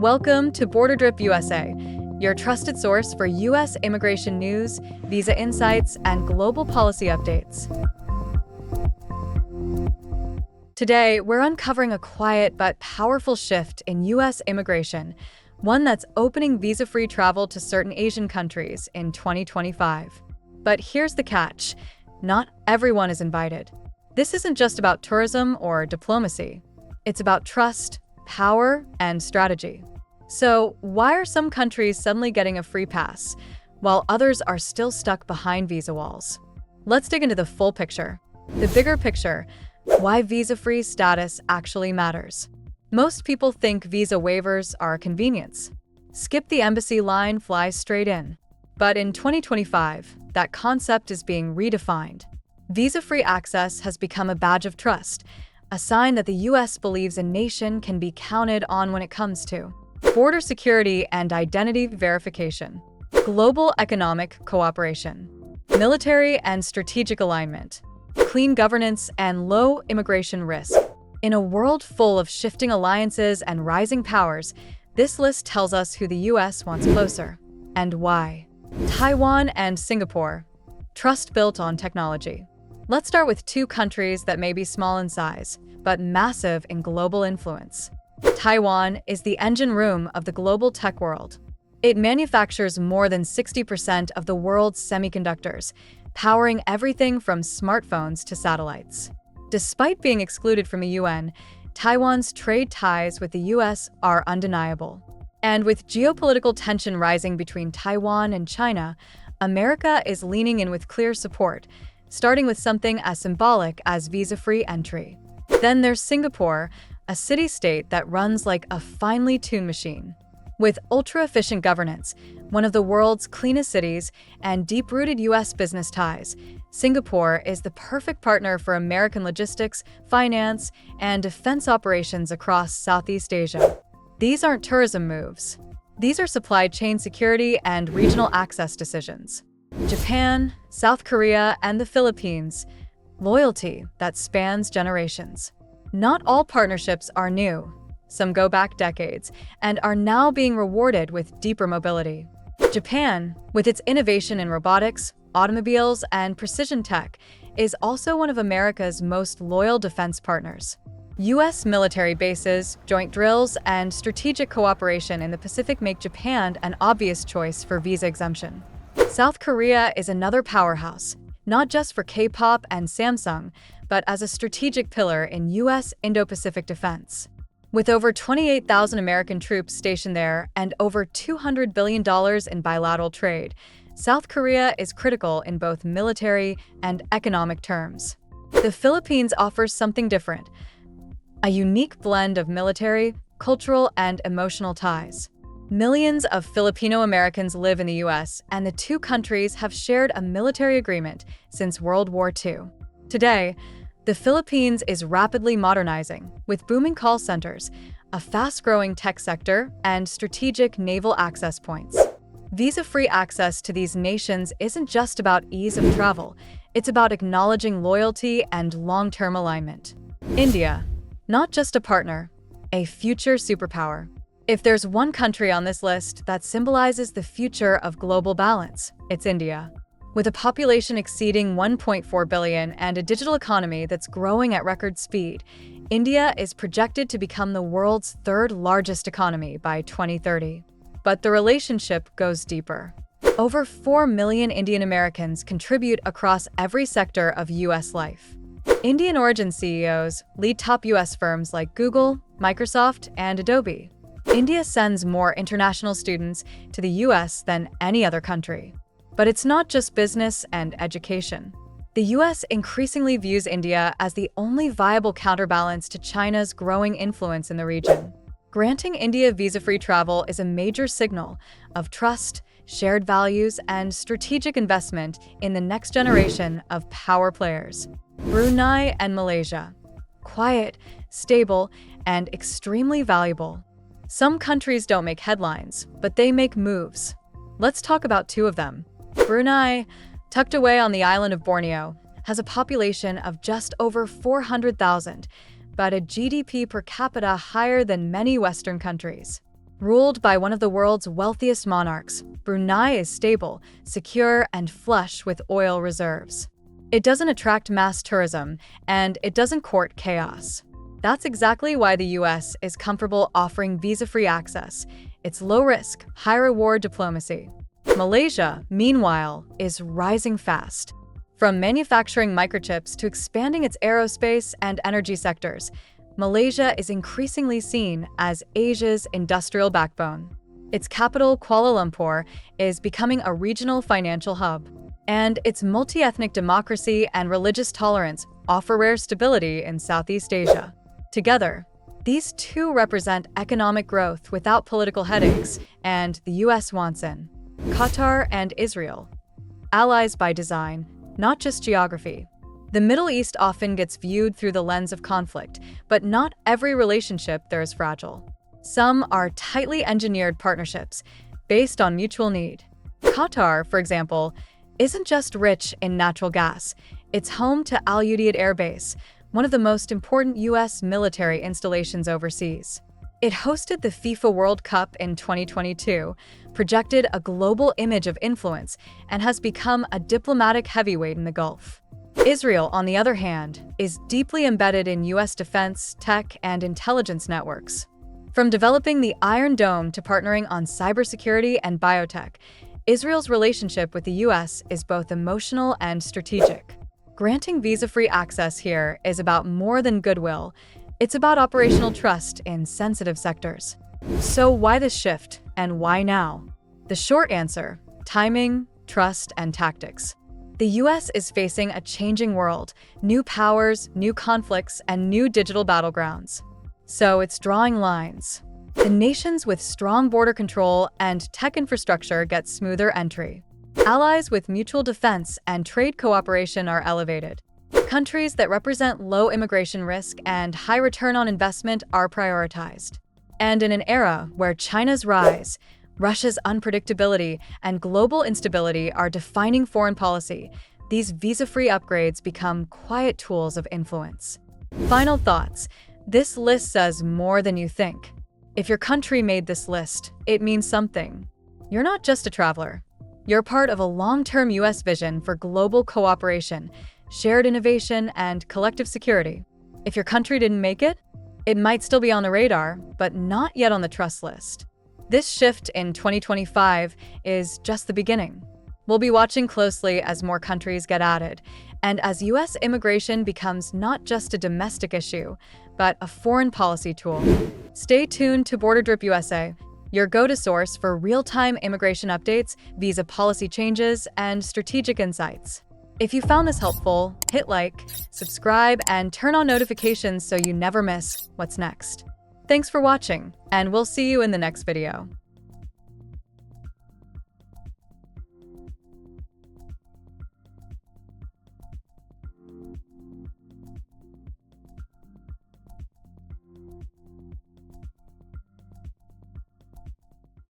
Welcome to BorderDrip USA, your trusted source for U.S. immigration news, visa insights, and global policy updates. Today, we're uncovering a quiet but powerful shift in U.S. immigration, one that's opening visa-free travel to certain Asian countries in 2025. But here's the catch: not everyone is invited. This isn't just about tourism or diplomacy. It's about trust, power, and strategy. So, why are some countries suddenly getting a free pass, while others are still stuck behind visa walls? Let's dig into the full picture. The bigger picture: why visa-free status actually matters. Most people think visa waivers are a convenience. Skip the embassy line, fly straight in. But in 2025, that concept is being redefined. Visa-free access has become a badge of trust, a sign that the U.S. believes a nation can be counted on when it comes to border security and identity verification, global economic cooperation, military and strategic alignment, clean governance, and low immigration risk. In a world full of shifting alliances and rising powers, this list tells us who the U.S. wants closer and why. Taiwan and Singapore. Trust built on technology. Let's start with two countries that may be small in size, but massive in global influence. Taiwan is the engine room of the global tech world. It manufactures more than 60% of the world's semiconductors, powering everything from smartphones to satellites. Despite being excluded from the UN, Taiwan's trade ties with the U.S. are undeniable. And with geopolitical tension rising between Taiwan and China, America is leaning in with clear support, starting with something as symbolic as visa-free entry. Then there's Singapore, a city-state that runs like a finely tuned machine. With ultra-efficient governance, one of the world's cleanest cities, and deep-rooted U.S. business ties, Singapore is the perfect partner for American logistics, finance, and defense operations across Southeast Asia. These aren't tourism moves. These are supply chain security and regional access decisions. Japan, South Korea, and the Philippines. Loyalty that spans generations. Not all partnerships are new. Some go back decades and are now being rewarded with deeper mobility. Japan, with its innovation in robotics, automobiles, and precision tech, is also one of America's most loyal defense partners. U.S. military bases, joint drills, and strategic cooperation in the Pacific make Japan an obvious choice for visa exemption. South Korea is another powerhouse, not just for K-pop and Samsung, but as a strategic pillar in U.S. Indo-Pacific defense. With over 28,000 American troops stationed there and over $200 billion in bilateral trade, South Korea is critical in both military and economic terms. The Philippines offers something different: a unique blend of military, cultural, and emotional ties. Millions of Filipino Americans live in the U.S., and the two countries have shared a military agreement since World War II. Today, the Philippines is rapidly modernizing, with booming call centers, a fast-growing tech sector, and strategic naval access points. Visa-free access to these nations isn't just about ease of travel, it's about acknowledging loyalty and long-term alignment. India, not just a partner, a future superpower. If there's one country on this list that symbolizes the future of global balance, it's India. With a population exceeding 1.4 billion and a digital economy that's growing at record speed, India is projected to become the world's third largest economy by 2030. But the relationship goes deeper. Over 4 million Indian Americans contribute across every sector of U.S. life. Indian origin CEOs lead top U.S. firms like Google, Microsoft, and Adobe. India sends more international students to the U.S. than any other country. But it's not just business and education. The U.S. increasingly views India as the only viable counterbalance to China's growing influence in the region. Granting India visa-free travel is a major signal of trust, shared values, and strategic investment in the next generation of power players. Brunei and Malaysia. Quiet, stable, and extremely valuable. Some countries don't make headlines, but they make moves. Let's talk about two of them. Brunei, tucked away on the island of Borneo, has a population of just over 400,000, but a GDP per capita higher than many Western countries. Ruled by one of the world's wealthiest monarchs, Brunei is stable, secure, and flush with oil reserves. It doesn't attract mass tourism, and it doesn't court chaos. That's exactly why the US is comfortable offering visa-free access. It's low-risk, high-reward diplomacy. Malaysia, meanwhile, is rising fast. From manufacturing microchips to expanding its aerospace and energy sectors, Malaysia is increasingly seen as Asia's industrial backbone. Its capital, Kuala Lumpur, is becoming a regional financial hub, and its multi-ethnic democracy and religious tolerance offer rare stability in Southeast Asia. Together, these two represent economic growth without political headaches, and the US wants in. Qatar and Israel, allies by design, not just geography. The Middle East often gets viewed through the lens of conflict, but not every relationship there is fragile. Some are tightly engineered partnerships based on mutual need. Qatar, for example, isn't just rich in natural gas. It's home to Al Udeid Air Base, one of the most important US military installations overseas. It hosted the FIFA World Cup in 2022, projected a global image of influence, and has become a diplomatic heavyweight in the Gulf. Israel, on the other hand, is deeply embedded in US defense, tech, and intelligence networks. From developing the Iron Dome to partnering on cybersecurity and biotech, Israel's relationship with the US is both emotional and strategic. Granting visa-free access here is about more than goodwill. It's about operational trust in sensitive sectors. So why this shift, and why now? The short answer: timing, trust, and tactics. The US is facing a changing world, new powers, new conflicts, and new digital battlegrounds. So it's drawing lines. The nations with strong border control and tech infrastructure get smoother entry. Allies with mutual defense and trade cooperation are elevated. Countries that represent low immigration risk and high return on investment are prioritized. And in an era where China's rise, Russia's unpredictability, and global instability are defining foreign policy, these visa-free upgrades become quiet tools of influence. Final thoughts. This list says more than you think. If your country made this list, it means something. You're not just a traveler. You're part of a long-term US vision for global cooperation, shared innovation, and collective security. If your country didn't make it, it might still be on the radar, but not yet on the trust list. This shift in 2025 is just the beginning. We'll be watching closely as more countries get added, and as US immigration becomes not just a domestic issue, but a foreign policy tool. Stay tuned to BorderDrip USA, your go-to source for real-time immigration updates, visa policy changes, and strategic insights. If you found this helpful, hit like, subscribe, and turn on notifications so you never miss what's next. Thanks for watching, and we'll see you in the next video.